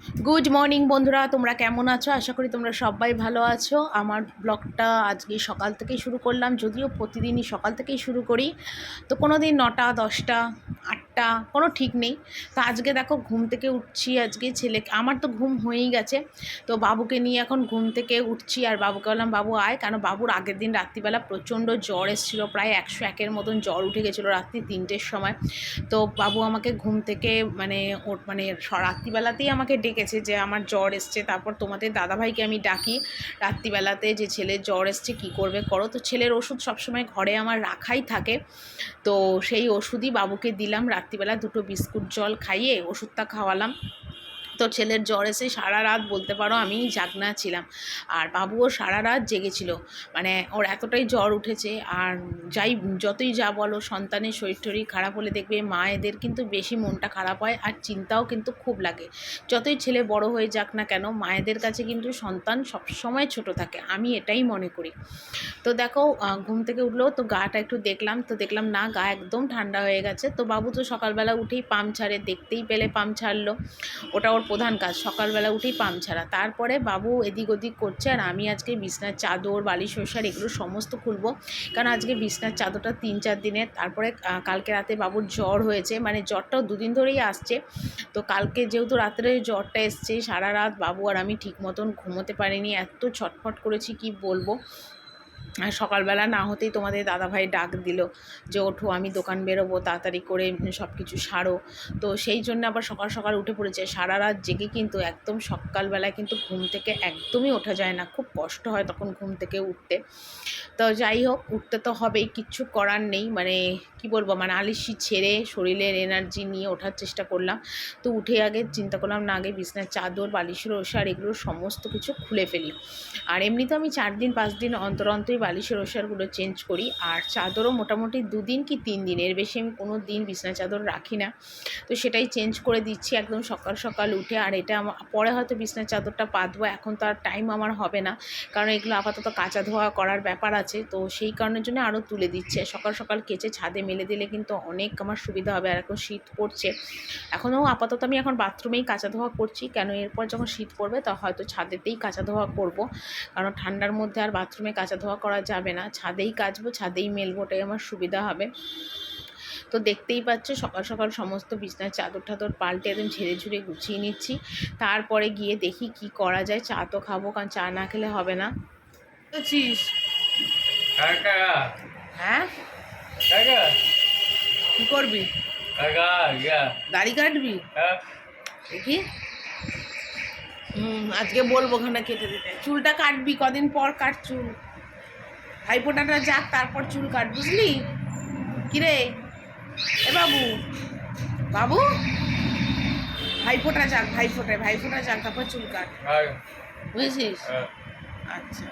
Good morning বন্ধুরা, তোমরা কেমন আছো? আশা করি তোমরা সবাই ভালো আছো। আমার ব্লগটা আজকে সকাল থেকেই শুরু করলাম, যদিও প্রতিদিনই সকাল থেকেই শুরু করি। তো কোনো দিন 9টা 10টা 8টা কোনো ঠিক নেই। তো আজকে দেখো ঘুম থেকে উঠছি, আজকে আমার তো ঘুম হয়েই গেছে। তো বাবুকে নিয়ে এখন ঘুম থেকে উঠছি, আর বাবুকে বললাম বাবু আয়, কেন বাবুর আগের দিন রাত্রিবেলা প্রচণ্ড জ্বর এসেছিলো, প্রায় 101-এর মতন জ্বর উঠে গেছিলো রাত্রি 3টের সময়। তো বাবু আমাকে ঘুম থেকে রাত্রিবেলাতেই আমাকে ডেকেছে যে আমার জ্বর এসছে। তারপর তোমাদের দাদাভাইকে আমি ডাকি রাত্রিবেলাতে যে ছেলের জ্বর এসছে, কী করবে করো। তো ছেলের ওষুধ সবসময় ঘরে আমার রাখাই থাকে, তো সেই ওষুধই বাবুকে দিলাম রাত্রিবেলা, 2টো বিস্কুট জল খাইয়ে ওষুধটা খাওয়ালাম। তো ছেলের জ্বর এসে সারা রাত বলতে পারো আমি জাগনা ছিলাম, আর বাবুও সারা রাত জেগেছিল। মানে ওর এতটাই জ্বর উঠেছে। আর যতই যা বলো, সন্তানের শরীর টরীর খারাপ হলে দেখবে মায়েদের কিন্তু বেশি মনটা খারাপ হয়, আর চিন্তাও কিন্তু খুব লাগে। যতই ছেলে বড় হয়ে যাক না কেন, মায়েদের কাছে কিন্তু সন্তান সবসময় ছোট থাকে, আমি এটাই মনে করি। তো দেখো ঘুম থেকে উঠলো, তো গাটা একটু দেখলাম, তো দেখলাম না, গা একদম ঠান্ডা হয়ে গেছে। তো বাবু তো সকালবেলা উঠেই পাম্প ছাড়ে, দেখতেই পেলে পাম্প ছাড়লো। ওটা ওর প্রধান কাজ, সকালবেলা উঠেই পাম্প ছাড়া। তারপরে বাবু এদিক ওদিক করছে, আর আমি আজকে বিছনার চাদর বালিশ ওষার এগুলো সমস্ত খুলবো, কারণ আজকে বিছনার চাদরটা 3-4 দিনের। তারপরে কালকে রাতে বাবুর জ্বর হয়েছে, মানে জ্বরটাও 2 দিন ধরেই আসছে। তো কালকে যেহেতু রাত্রে জ্বরটা এসছে, সারা রাত বাবু আর আমি ঠিক মতন ঘুমোতে পারিনি, এত ছটফট করেছি কি বলবো। আর সকালবেলা না হতেই তোমাদের দাদাভাই ডাক দিল যে ওঠো, আমি দোকান বেরোবো, তাড়াতাড়ি করে সব কিছু সারো। তো সেই জন্য আবার সকাল সকাল উঠে পড়েছে, সারা রাত জেগে কিন্তু একদম সকালবেলায় কিন্তু ঘুম থেকে একদমই ওঠা যায় না, খুব কষ্ট হয় তখন ঘুম থেকে উঠতে। তো যাই হোক, উঠতে তো হবেই, কিচ্ছু করার নেই। মানে কি বলবো, মানে আলিশি ছেড়ে শরীরের এনার্জি নিয়ে ওঠার চেষ্টা করলাম। তো উঠে আগে চিন্তা করলাম না, আগে বিছনার চাদর বালিশের ওষার এগুলো সমস্ত কিছু খুলে ফেলি। আর এমনিতে আমি 4 দিন 5 দিন অন্তর অন্তরই বালিশের ওষারগুলো চেঞ্জ করি, আর চাদরও মোটামুটি 2 দিন কি 3 দিন, এর বেশি আমি কোনো দিন বিছনা চাদর রাখি না। তো সেটাই চেঞ্জ করে দিচ্ছি একদম সকাল সকাল উঠে। আর এটা পরে হয়তো বিছনার চাদরটা পাতবো, এখন তো আর টাইম আমার হবে না, কারণ এগুলো আপাতত কাচা ধোয়া করার ব্যাপার আছে। তো সেই কারণের জন্য আরও তুলে দিচ্ছে, সকাল সকাল কেচে ছাদে মেলে দিলে কিন্তু অনেক আমার সুবিধা হবে। আর এখন শীত পড়ছে, এখনও আপাতত আমি এখন বাথরুমেই কাচা ধোয়া করছি, কেন এরপর যখন শীত পড়বে তা হয়তো ছাদেতেই কাচা ধোয়া করব, কারণ ঠান্ডার মধ্যে আর বাথরুমে কাচা ধোয়া করা যাবে না, ছাদেই কাচবো, ছাদেই মেলবো, ওটাই আমার সুবিধা হবে। তো দেখতেই পাচ্ছ সকাল সকাল সমস্ত বিছনার চাদর টাদর পাল্টে একদম ঝেড়ে ঝুড়ে গুছিয়ে নিচ্ছি। তারপরে গিয়ে দেখি কি করা যায়, চা তো খাবো, কারণ চা না খেলে হবে না। বুঝছিস? হ্যাঁ, কি করবি? দাড়ি কাটবি? দেখি। আজকে বলবো ওখানে কেটে দিতে, চুলটা কাটবি, কদিন পর কাট চুল, ভাইফোঁটাটা যাক তারপর চুল কাট, বুঝলি? কিরে এ বাবু, বাবু ভাইফোঁটা যাক, ভাইফোঁটা যাক তারপর চুল কাট, বুঝেছিস? আচ্ছা।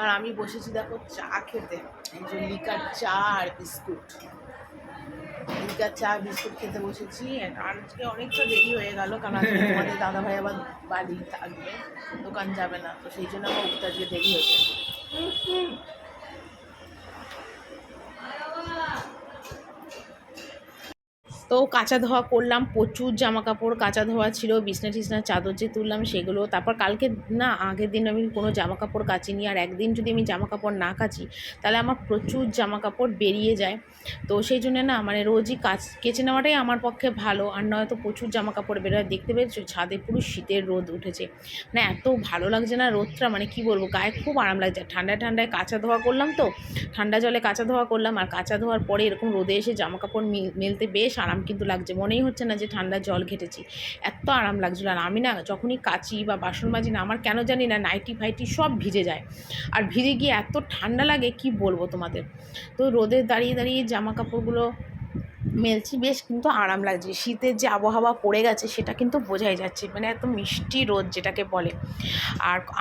আর আমি বসেছি দেখো চা খেতে, এই যে লিকার চা আর বিস্কুট, লিকার চা বিস্কুট খেতে বসেছি। আর আজকে অনেকটা দেরি হয়ে গেল, কারণ আজকে তোমাদের দাদাভাই আবার বাড়ি থাকবে, দোকান যাবে না, তো সেই জন্য আমার উঠতে আজকে দেরি হয়েছে। তো কাচা ধোয়া করলাম, প্রচুর জামা কাপড় কাচা ধোয়া ছিল, বিছনা টিছনা চাদর যে তুললাম সেগুলো। তারপর কালকে না, আগের দিন আমি কোনো জামা কাপড় কাচিনি, আর একদিন যদি আমি জামা কাপড় না কাচি তাহলে আমার প্রচুর জামা কাপড় বেরিয়ে যায়। তো সেই জন্য না, মানে রোজই কেচে নেওয়াটাই আমার পক্ষে ভালো, আর নয়তো প্রচুর জামা কাপড় বেরোয়। দেখতে পেয়েছো ছাদে পুরো শীতের রোদ উঠেছে, মানে এত ভালো লাগছে না রোদটা, মানে কি বলবো, গায়ে খুব আরাম লাগছে। ঠান্ডায় ঠান্ডায় কাচা ধোয়া করলাম, তো ঠান্ডা জলে কাচা ধোয়া করলাম, আর কাচা ধোয়ার পরে এরকম রোদে এসে জামা কাপড় মেলতে বেশ আরাম কিন্তু লাগছে, মনেই হচ্ছে না যে ঠান্ডা জল ঘেটেছি, এত আরাম লাগছিলো। আর আমি না যখনই কাচি বা বাসন মাজি না, আমার কেন জানি না নাইটি ফাইটি সব ভিজে যায়, আর ভিজে গিয়ে এত ঠান্ডা লাগে কি বলবো তোমাদের। তো রোদে দাঁড়িয়ে দাঁড়িয়ে জামা কাপড়গুলো মেলছি, বেশ কিন্তু আরাম লাগছে। শীতের যে আবহাওয়া পড়ে গেছে সেটা কিন্তু বোঝাই যাচ্ছে, মানে এত মিষ্টি রোদ যেটাকে বলে।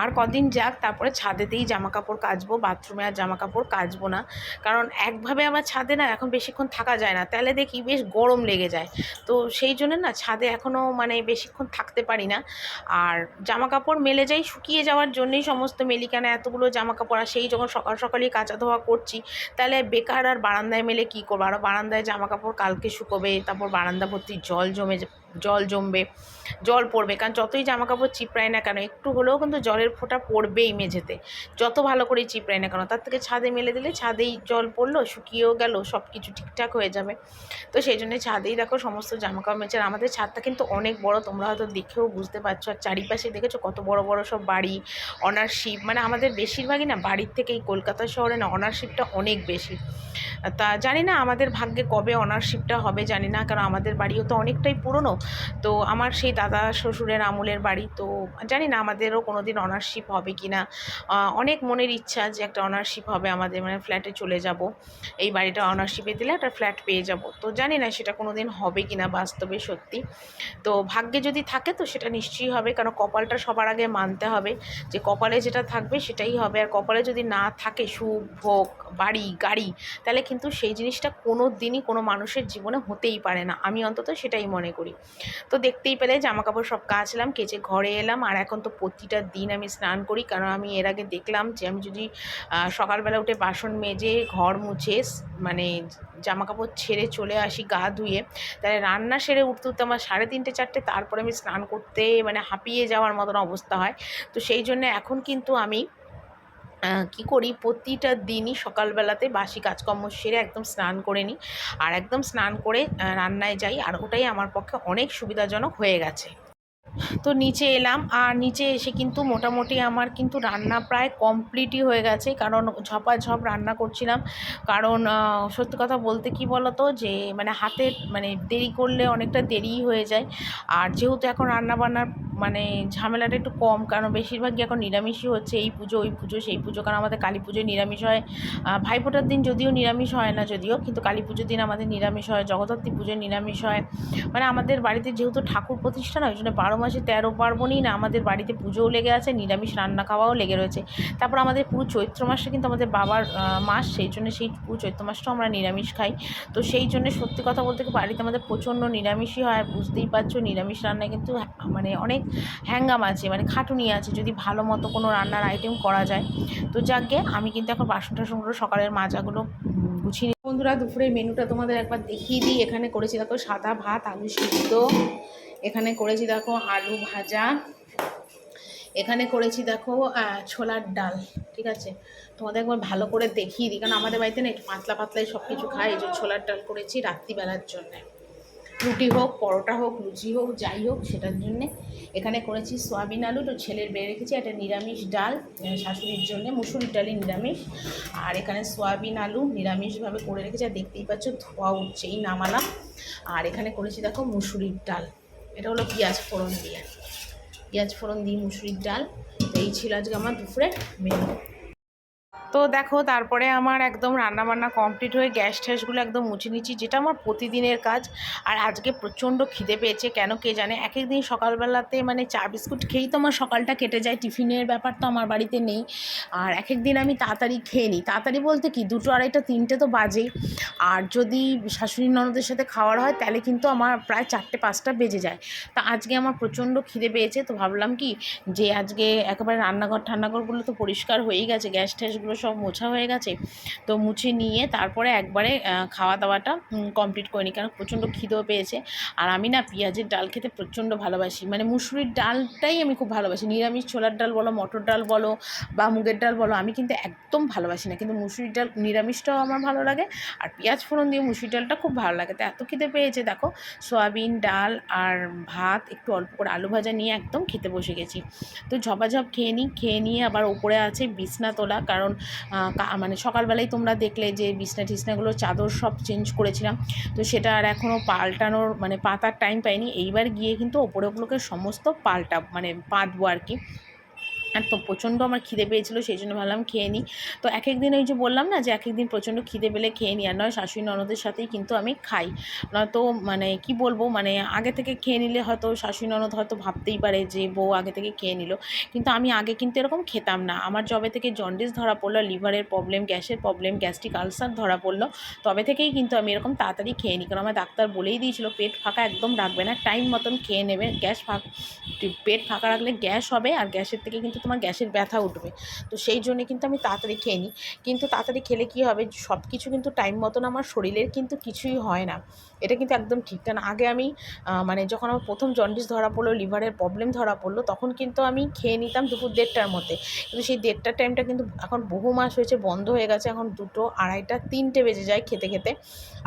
আর কদিন যাক, তারপরে ছাদেতেই জামা কাপড় কাচবো, বাথরুমে আর জামা কাপড় কাচবো না। কারণ একভাবে আমার ছাদে না এখন বেশিক্ষণ থাকা যায় না, তাহলে দেখি বেশ গরম লেগে যায়। তো সেই জন্য না ছাদে এখনও মানে বেশিক্ষণ থাকতে পারি না। আর জামা কাপড় মেলে যাই শুকিয়ে যাওয়ার জন্যই সমস্ত মেলি, কেন এতগুলো জামা কাপড়, আর সেই যখন সকাল সকালই কাচা ধোয়া করছি, তাহলে বেকার আর বারান্দায় মেলে কী করবো? আরও বারান্দায় জামা কাপড় কালকে শুকোবে, তারপর বারান্দা ভর্তি জল জমবে, জল পড়বে। কারণ যতই জামা কাপড় চিপড়াই না কেন, একটু হলেও কিন্তু জলের ফোঁটা পড়বেই মেঝেতে, যত ভালো করেই চিপড়াই না কেন। তার থেকে ছাদে মেলে দিলে ছাদেই জল পড়লো, শুকিয়েও গেল, সব কিছু ঠিকঠাক হয়ে যাবে। তো সেই জন্যে ছাদেই দেখো সমস্ত জামাকাপড় মেলছে। আর আমাদের ছাদটা কিন্তু অনেক বড়, তোমরা হয়তো দেখেও বুঝতে পারছো। আর চারিপাশে দেখেছো কত বড় বড় সব বাড়ি, অনারশিপ, মানে আমাদের বেশিরভাগই না বাড়ির থেকে এই কলকাতা শহরে না অনারশিপটা অনেক বেশি। তা জানি না আমাদের ভাগ্যে কবে অনারশিপটা হবে, জানি না, কারণ আমাদের বাড়িও তো অনেকটাই পুরনো। তো আমার সেই দাদা শ্বশুরের আমলের বাড়ি, তো জানি না আমাদেরও কোনো দিন অনারশিপ হবে কি না। অনেক মনের ইচ্ছা যে একটা অনারশিপ হবে আমাদের, মানে ফ্ল্যাটে চলে যাব, এই বাড়িটা অনারশিপে দিলে একটা ফ্ল্যাট পেয়ে যাব। তো জানি না সেটা কোনো দিন হবে কি না বাস্তবে সত্যি। তো ভাগ্যে যদি থাকে তো সেটা নিশ্চয়ই হবে, কারণ কপালটা সবার আগে মানতে হবে যে কপালে যেটা থাকবে সেটাই হবে। আর কপালে যদি না থাকে সুখ, ভোগ, বাড়ি, গাড়ি, তাহলে কিন্তু সেই জিনিসটা কোনো দিনই কোনো মানুষের জীবনে হতেই পারে না। আমি অন্তত সেটাই মনে করি। তো দেখতেই পেলে জামাকাপড় সব কাচলাম, কেচে ঘরে এলাম। আর এখন তো প্রতিটা দিন আমি স্নান করি, কারণ আমি এর আগে দেখলাম যে আমি যদি সকালবেলা উঠে বাসন মেজে ঘর মুছে মানে জামাকাপড় ছেড়ে চলে আসি গা ধুয়ে, তাহলে রান্না সেরে উঠতে উঠতে আমার 3:30 4টে, তারপরে আমি স্নান করতে মানে হাঁপিয়ে যাওয়ার মতন অবস্থা হয়। তো সেই জন্য এখন কিন্তু আমি কি করি, প্রতিটা দিনই সকালবেলাতে বাসি কাজকর্ম সেরে একদম স্নান করে নিই, আর একদম স্নান করে রান্নায় যাই। আর ওটাই আমার পক্ষে অনেক সুবিধাজনক হয়ে গেছে। তো নিচে এলাম, আর নিচে এসে কিন্তু মোটামুটি আমার কিন্তু রান্না প্রায় কমপ্লিটই হয়ে গেছে, কারণ ঝপাঝপ রান্না করছিলাম। কারণ সত্যি কথা বলতে কি বলো তো, যে মানে হাতে মানে দেরি করলে অনেকটা দেরিই হয়ে যায়। আর যেহেতু এখন রান্নাবান্নার মানে ঝামেলাটা একটু কম, কারণ বেশিরভাগই এখন নিরামিষই হচ্ছে, এই পুজো ওই পুজো সেই পুজো। কারণ আমাদের কালী পুজোয় নিরামিষ হয়, ভাইফোঁটার দিন যদিও নিরামিষ হয় না, যদিও কিন্তু কালী পুজোর দিন আমাদের নিরামিষ হয়, জগদ্ধাত্রী পুজোয় নিরামিষ হয়। মানে আমাদের বাড়িতে যেহেতু ঠাকুর প্রতিষ্ঠান, ওই জন্য 12 মাসে 13 পার্বণই না আমাদের বাড়িতে পুজোও লেগে আছে, নিরামিষ রান্না খাওয়াও লেগে রয়েছে। তারপর আমাদের পুরো চৈত্র মাসটা কিন্তু আমাদের বাবার মাস, সেই জন্য সেই পুরো চৈত্র মাসটাও আমরা নিরামিষ খাই। তো সেই জন্য সত্যি কথা বলতে কি বাড়িতে আমাদের প্রচণ্ড নিরামিষই হয়। আর বুঝতেই পারছো নিরামিষ রান্নায় কিন্তু মানে অনেক হ্যাঙ্গাম আছে, মানে খাটুনি আছে যদি ভালো মতো কোনো রান্নার আইটেম করা যায়। তো যাকগে, আমি কিন্তু এখন বাসন টাসনগুলো সকালের মাজাগুলো গুছিয়ে। বন্ধুরা, দুপুরের মেনুটা তোমাদের একবার দেখিয়ে দিই। এখানে করেছি দেখো সাদা ভাত, আলু সিদ্ধ, এখানে করেছি দেখো আলু ভাজা, এখানে করেছি দেখো ছোলার ডাল। ঠিক আছে, তোমাদের একবার ভালো করে দেখিয়ে দিই, কারণ আমাদের বাড়িতে না একটু পাতলা পাতলাই সব কিছু খাই। এই যে ছোলার ডাল করেছি রাত্রিবেলার জন্যে, রুটি হোক, পরোটা হোক, লুচি হোক, যাই হোক সেটার জন্যে। এখানে করেছি সয়াবিন আলু, তো ছেলের বেড়ে রেখেছি একটা নিরামিষ ডাল শাশুড়ির জন্যে, মুসুরির ডালই নিরামিষ। আর এখানে সয়াবিন আলু নিরামিষভাবে করে রেখেছি, আর দেখতেই পাচ্ছ ধোয়া উঠছেই, নামালাম। আর এখানে করেছি দেখো মুসুরির ডাল, এটা হলো পেঁয়াজ ফোড়ন দিয়ে মুসুরির ডাল। তো এই ছিল আজকে আমার দুপুরের মেনু। তো দেখো তারপরে আমার একদম রান্নাবান্না কমপ্লিট হয়ে গ্যাস ট্যাসগুলো একদম মুছে নিচ্ছি, যেটা আমার প্রতিদিনের কাজ। আর আজকে প্রচণ্ড খিদে পেয়েছে, কেন কে জানে। এক এক দিন সকালবেলাতে মানে চা বিস্কুট খেয়েই তো আমার সকালটা কেটে যায়, টিফিনের ব্যাপার তো আমার বাড়িতে নেই। আর এক এক দিন আমি তাড়াতাড়ি খেয়ে নিই, তাড়াতাড়ি বলতে কি 2টো 2:30 3টে তো বাজেই। আর যদি শাশুড়ি ননদের সাথে খাওয়ার হয় তাহলে কিন্তু আমার প্রায় 4টে 5টা বেজে যায়। তা আজকে আমার প্রচণ্ড খিদে পেয়েছে, তো ভাবলাম কি যে আজকে একেবারে ঠান্নাঘরগুলো তো পরিষ্কার হয়েই গেছে, গ্যাস ট্যাসগুলো সব মোছা হয়ে গেছে, তো মুছে নিয়ে তারপরে একবারে খাওয়া দাওয়াটা কমপ্লিট করে নিই, কারণ প্রচণ্ড খিদেও পেয়েছে। আর আমি না পেঁয়াজের ডাল খেতে প্রচণ্ড ভালোবাসি, মানে মুসুরির ডালটাই আমি খুব ভালোবাসি। নিরামিষ ছোলার ডাল বলো, মটর ডাল বলো বা মুগের ডাল বলো, আমি কিন্তু একদম ভালোবাসি না, কিন্তু মুসুরির ডাল নিরামিষটাও আমার ভালো লাগে, আর পেঁয়াজ ফোড়ন দিয়ে মুসুরির ডালটা খুব ভালো লাগে। তো এত খেতে পেয়েছে দেখো, সয়াবিন ডাল আর ভাত, একটু অল্প করে আলু ভাজা নিয়ে একদম খেতে বসে গেছি। তো ঝপাঝপ খেয়ে নিয়ে আবার ওপরে আছে বিছনা তোলা, কারণ মানে সকালবেলায় তোমরা দেখলে যে বিছনা টিছনাগুলো চাদর সব চেঞ্জ করেছিলাম, তো সেটা আর এখনও পাল্টানোর মানে পাতার টাইম পাইনি। এইবার গিয়ে কিন্তু ওপরে ওগুলোকে সমস্ত পাল্টা মানে পাতবো আর কি। আর তো প্রচণ্ড আমার খিদে পেয়েছিলো, সেই জন্য ভাবলাম খেয়ে নিই। তো এক এক দিন ওই যে বললাম না যে এক এক দিন প্রচণ্ড খিদে পেলে খেয়ে নিই, আর নয় শাশুড়ি ননদের সাথেই কিন্তু আমি খাই। নয়তো মানে কি বলবো, মানে আগে থেকে খেয়ে নিলে হয়তো শাশুড়ি ননদ হয়তো ভাবতেই পারে যে বউ আগে থেকে খেয়ে নিল, কিন্তু আমি আগে কিন্তু এরকম খেতাম না। আমার যবে থেকে জন্ডিস ধরা পড়লো, লিভারের প্রবলেম, গ্যাসের প্রবলেম, গ্যাস্ট্রিক আলসার ধরা পড়লো, তবে থেকেই কিন্তু আমি এরকম তাড়াতাড়ি খেয়ে নিই। কারণ আমার ডাক্তার বলেই দিয়েছিলো পেট ফাঁকা একদম রাখবে না, টাইম মতন খেয়ে নেবে। পেট ফাঁকা রাখলে গ্যাস হবে, আর গ্যাসের থেকে কিন্তু তোমার গ্যাসের ব্যথা উঠবে। তো সেই জন্যে কিন্তু আমি তাড়াতাড়ি খেয়ে নিই। কিন্তু তাড়াতাড়ি খেলে কী হবে, সব কিছু কিন্তু টাইম মতন আমার শরীরের কিন্তু কিছুই হয় না। এটা কিন্তু একদম ঠিক না। আগে আমি মানে যখন আমার প্রথম জন্ডিস ধরা পড়লো, লিভারের প্রবলেম ধরা পড়লো, তখন কিন্তু আমি খেয়ে নিতাম দুপুর 1:30টার মধ্যে। কিন্তু সেই 1:30টার টাইমটা কিন্তু এখন বহু মাস হয়েছে বন্ধ হয়ে গেছে। এখন 2টো, 2:30টা, 3টে বেজে যায় খেতে খেতে।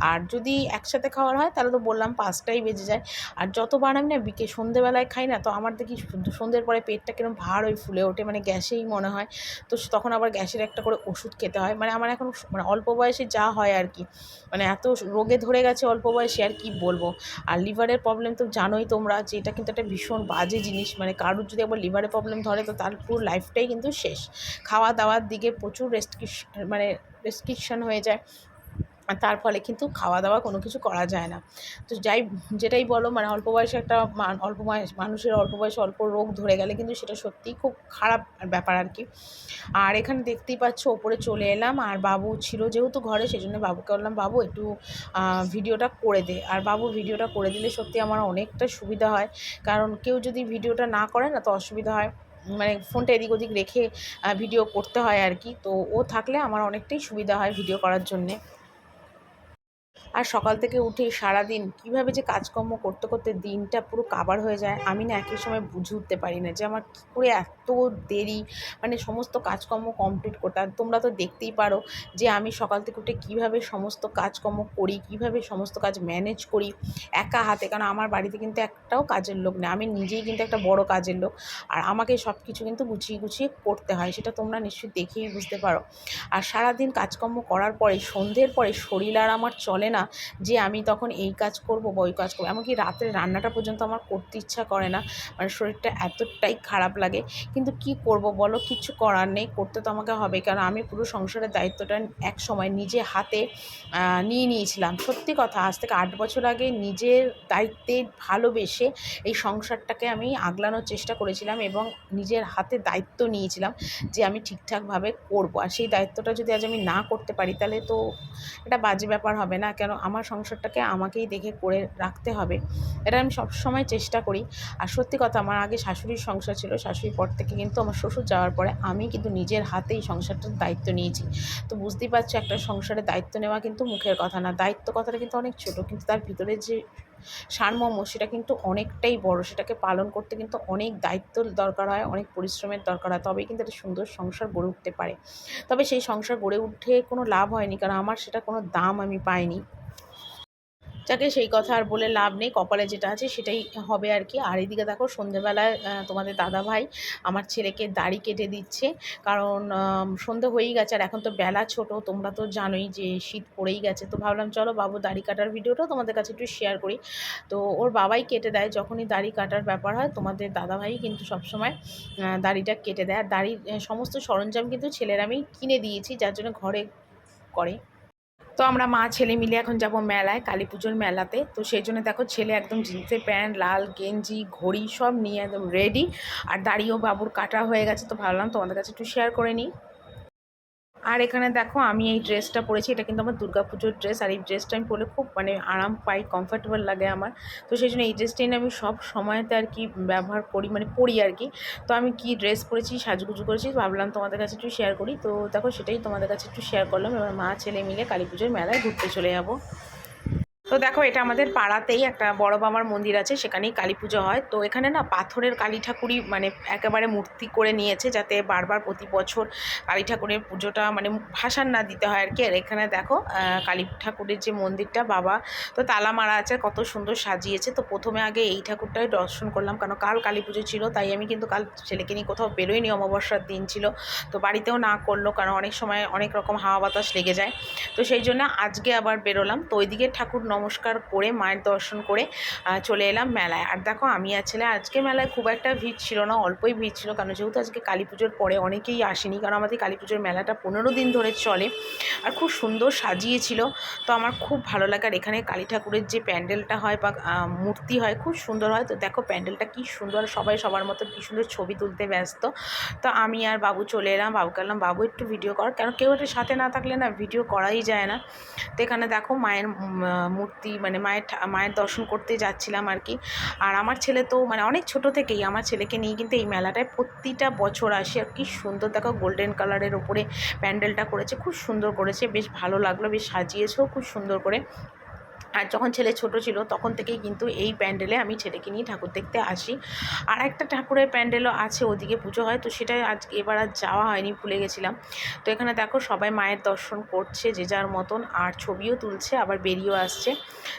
আর যদি একসাথে খাওয়ার হয় তাহলে তো বললাম 5টাই বেজে যায়। আর যতবার আমি না সন্ধেবেলায় খাই না, তো আমার দেখি সন্ধ্যের পরে পেটটা কিরম ভার হয়ে ফুলে ওঠে, মানে গ্যাসেই মনে হয়। তো তখন আবার গ্যাসের একটা করে ওষুধ খেতে হয়। মানে আমার এখন মানে অল্প বয়সে যা হয় আর কি, মানে এত রোগে ধরে গেছে অল্প বয়সে, আর কি বলবো। আর লিভারের প্রবলেম তো জানোই তোমরা যে এটা কিন্তু একটা ভীষণ বাজে জিনিস। মানে কারোর যদি একবার লিভারের প্রবলেম ধরে তো তার পুরো লাইফটাই কিন্তু শেষ। খাওয়া দাওয়ার দিকে প্রচুর রেস্ট্রিকশন হয়ে যায়। আর তার ফলে কিন্তু খাওয়া দাওয়া কোনো কিছু করা যায় না। তো যেটাই বলো, মানে অল্প বয়সে একটা মানুষের অল্প বয়সে অল্প রোগ ধরে গেলে কিন্তু সেটা সত্যিই খুব খারাপ ব্যাপার আর কি। আর এখানে দেখতেই পাচ্ছ ওপরে চলে এলাম, আর বাবু ছিল যেহেতু ঘরে, সেই জন্য বাবুকে বললাম বাবু একটু ভিডিওটা করে দে। আর বাবু ভিডিওটা করে দিলে সত্যি আমার অনেকটা সুবিধা হয়। কারণ কেউ যদি ভিডিওটা না করে না তো অসুবিধা হয়, মানে ফোনটা এদিক ওদিক রেখে ভিডিও করতে হয় আর কি। তো ও থাকলে আমার অনেকটাই সুবিধা হয় ভিডিও করার জন্যে। আর সকাল থেকে উঠে সারাদিন কীভাবে যে কাজকর্ম করতে করতে দিনটা পুরো কাবার হয়ে যায়, আমি না একই সময় বুঝে উঠতে পারি না যে আমার কী করে এত দেরি, মানে সমস্ত কাজকর্ম কমপ্লিট করতে। আর তোমরা তো দেখতেই পারো যে আমি সকাল থেকে উঠে কীভাবে সমস্ত কাজকর্ম করি, কীভাবে সমস্ত কাজ ম্যানেজ করি একা হাতে। কারণ আমার বাড়িতে কিন্তু একটাও কাজের লোক নেই, আমি নিজেই কিন্তু একটা বড় কাজের লোক। আর আমাকে সব কিছু কিন্তু গুছিয়ে গুছিয়ে করতে হয়, সেটা তোমরা নিশ্চয়ই দেখেই বুঝতে পারো। আর সারাদিন কাজকর্ম করার পরে সন্ধ্যের পরে শরীর আর আমার চলে না যে আমি তখন এই কাজ করব বা ওই কাজ করবো। এমনকি রাতের রান্নাটা পর্যন্ত আমার করতে ইচ্ছা করে না, মানে শরীরটা এতটাই খারাপ লাগে। কিন্তু কি করব বলো, কিচ্ছু করার নেই, করতে তো আমাকে হবে। কারণ আমি পুরো সংসারের দায়িত্বটা এক সময় নিজে হাতে নিয়ে নিয়েছিলাম। সত্যি কথা, আজ থেকে 8 বছর আগে নিজের দায়িত্বে ভালোবেসে এই সংসারটাকে আমি আগলানোর চেষ্টা করেছিলাম এবং নিজের হাতে দায়িত্ব নিয়েছিলাম যে আমি ঠিকঠাকভাবে করব। আর সেই দায়িত্বটা যদি আজ আমি না করতে পারি তাহলে তো এটা বাজে ব্যাপার হবে না? কেন আমার সংসারটাকে আমাকেই দেখে করে রাখতে হবে, এটা আমি সবসময় চেষ্টা করি। আর সত্যি কথা, আমার আগে শাশুড়ির সংসার ছিল, শাশুড়ির পর থেকে কিন্তু আমার শ্বশুর যাওয়ার পরে আমি কিন্তু নিজের হাতেই সংসারটার দায়িত্ব নিয়েছি। তো বুঝতেই পারছো একটা সংসারের দায়িত্ব নেওয়া কিন্তু মুখের কথা না। দায়িত্ব কথাটা কিন্তু অনেক ছোটো, কিন্তু তার ভিতরে যে সারমর্ম সেটা কিন্তু অনেকটাই বড়। সেটাকে পালন করতে কিন্তু অনেক দায়িত্বর দরকার হয়, অনেক পরিশ্রমের দরকার হয়, তবেই কিন্তু একটা সুন্দর সংসার গড়ে উঠতে পারে। তবে সেই সংসার গড়ে উঠে কোনো লাভ হয়নি, কারণ আমার সেটা কোনো দাম আমি পাইনি। যাকে সেই কথা আর বলে লাভ নেই, কপালে যেটা আছে সেটাই হবে আর কি। আর এদিকে দেখো সন্ধ্যেবেলায় তোমাদের দাদাভাই আমার ছেলেকে দাড়ি কেটে দিচ্ছে, কারণ সন্ধে হয়েই গেছে। আর এখন তো বেলা ছোট, তোমরা তো জানোই যে শীত পড়েই গেছে। তো ভাবলাম চলো বাবু দাড়ি কাটার ভিডিওটাও তোমাদের কাছে একটু শেয়ার করি। তো ওর বাবাই কেটে দেয়, যখনই দাড়ি কাটার ব্যাপার হয় তোমাদের দাদাভাই কিন্তু সবসময় দাড়িটা কেটে দেয়। আর দাড়ির সমস্ত সরঞ্জাম কিন্তু ছেলের আমি কিনে দিয়েছি, যার জন্য ঘরে করে। তো আমরা মা ছেলে মিলে এখন যাব মেলায়, কালী পুজোর মেলাতে। তো সেই জন্য দেখো ছেলে একদম জিন্সের প্যান্ট, লাল গেঞ্জি, ঘড়ি সব নিয়ে একদম রেডি। আর দাড়িও বাবুর কাটা হয়ে গেছে, তো ভাবলাম তোমাদের কাছে একটু শেয়ার করে নিই। আর এখানে দেখো আমি এই ড্রেসটা পরেছি, এটা কিন্তু আমার দুর্গাপুজোর ড্রেস। আর এই ড্রেসটা আমি পরলে খুব মানে আরাম পাই, কমফর্টেবল লাগে আমার। তো সেই জন্য এই ড্রেসটাই আমি সব সময়তে আর কি ব্যবহার করি, মানে পরি আর কি। তো আমি কি ড্রেস পরেছি, সাজুগুজু করেছি, ভাবলাম তোমাদের কাছে একটু শেয়ার করি। তো দেখো সেটাই তোমাদের কাছে একটু শেয়ার করলাম। এবার মা ছেলে মিলে কালী পুজোর মেলায় ঘুরতে চলে যাবো। তো দেখো এটা আমাদের পাড়াতেই একটা বড় বাবার মন্দির আছে, সেখানেই কালী পুজো হয়। তো এখানে না পাথরের কালী ঠাকুরই মানে একেবারে মূর্তি করে নিয়েছে, যাতে বারবার প্রতি বছর কালী ঠাকুরের পুজোটা মানে ভাসান না দিতে হয় আর কি। আর এখানে দেখো কালী ঠাকুরের যে মন্দিরটা বাবা তো তালা মারা আছে, কত সুন্দর সাজিয়েছে। তো প্রথমে আগে এই ঠাকুরটাই দর্শন করলাম, কারণ কাল কালী পুজো ছিল, তাই আমি কিন্তু কাল ছেলেকে নিয়ে কোথাও বেরোইনি, অমাবস্যার দিন ছিল। তো বাড়িতেও না করলো, কারণ অনেক সময় অনেক রকম হাওয়া বাতাস লেগে যায়। তো সেই জন্য আজকে আবার বেরোলাম। তো ওইদিকে ঠাকুর নমস্কার করে মায়ের দর্শন করে চলে এলাম মেলায়। আর দেখো আমি আর ছেলে আজকে মেলায় খুব একটা ভিড় ছিল না, অল্পই ভিড় ছিল, কারণ যেহেতু আজকে কালী পুজোর পরে অনেকেই আসেনি, কারণ আমাদের কালী পুজোর মেলাটা 15 দিন ধরে চলে আর খুব সুন্দর সাজিয়েছিল। তো আমার খুব ভালো লাগে। আর এখানে কালী ঠাকুরের যে প্যান্ডেলটা হয় বা মূর্তি হয় খুব সুন্দর হয়। তো দেখো প্যান্ডেলটা কি সুন্দর, সবাই সবার মতো কি সুন্দর ছবি তুলতে ব্যস্ত। তো আমি আর বাবু চলে এলাম, বাবুকে বললাম বাবু একটু ভিডিও কর, কারণ কেউ একটা সাথে না থাকলে না ভিডিও করাই যায় না। তো এখানে দেখো মায়ের মূর্তি মানে মায়ের দর্শন করতে যাচ্ছিলাম আর কি। আর আমার ছেলে তো মানে অনেক ছোট থেকেই আমার ছেলেকে নিয়ে কিন্তু এই মেলাটায় প্রতিটা বছর আসে। আর কি সুন্দর দেখো গোল্ডেন কালারের ওপরে প্যান্ডেলটা করেছে, খুব সুন্দর করেছে, বেশ ভালো লাগলো, বেশ সাজিয়েছেও খুব সুন্দর করে। আর যখন ছেলে ছোট ছিল তখন থেকেই কিন্তু এই প্যান্ডেলে আমি ছেলেকে নিয়ে ঠাকুর দেখতে আসি। আর একটা ঠাকুরের প্যান্ডেলও আছে, ওদিকে পুজো হয়, তো সেটা এবার আর যাওয়া হয়নি, ভুলে গেছিলাম। তো এখানে দেখো সবাই মায়ের দর্শন করছে যে যার মতন, আর ছবিও তুলছে, আবার বেরিয়েও আসছে।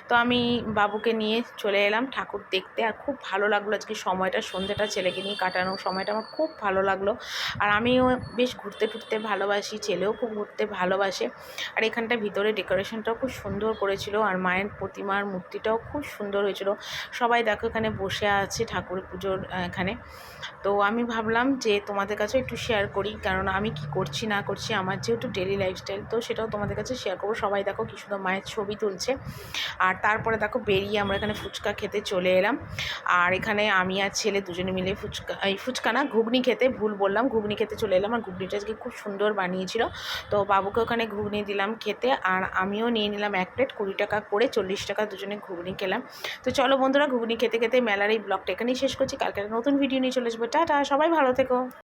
তো আমি বাবুকে নিয়ে চলে এলাম ঠাকুর দেখতে। আর খুব ভালো লাগলো আজকে সময়টা, সন্ধ্যাটা ছেলেকে নিয়ে কাটানো সময়টা আমার খুব ভালো লাগলো। আর আমিও বেশ ঘুরতে টুরতে ভালোবাসি, ছেলেও খুব ঘুরতে ভালোবাসে। আর এখানটা ভিতরে ডেকোরেশনটাও খুব সুন্দর করেছিল, আর মায়ের প্রতিমার মূর্তিটাও খুব সুন্দর হয়েছিল। সবাই দেখো এখানে বসে আছে ঠাকুর পুজোর এখানে। তো আমি ভাবলাম যে তোমাদের কাছে একটু শেয়ার করি, কারণ আমি কি করছি না করছি, আমার যেহেতু ডেলি লাইফস্টাইল, তো সেটাও তোমাদের কাছে শেয়ার করবো। সবাই দেখো কি সুন্দর মায়ের ছবি তুলছে। আর তারপরে দেখো বেরিয়ে আমরা এখানে ফুচকা খেতে চলে এলাম। আর এখানে আমি আর ছেলে দুজনে মিলে ফুচকা না, ঘুগনি খেতে, ভুল বললাম, ঘুগনি খেতে চলে এলাম। আর ঘুগনিটা আজকে খুব সুন্দর বানিয়েছিল। তো বাবুকে ওখানে ঘুগনি দিলাম খেতে, আর আমিও নিয়ে নিলাম 1 প্লেট 20 টাকা করে, 40 টাকা দুজনে ঘুগনি খেলাম। তো চলো বন্ধুরা, ঘুগনি খেতে খেতে মেলার এই ব্লগটা এখানেই শেষ করছি। কালকে একটা নতুন ভিডিও নিয়ে চলে আসবো। টাটা, সবাই ভালো থেকো।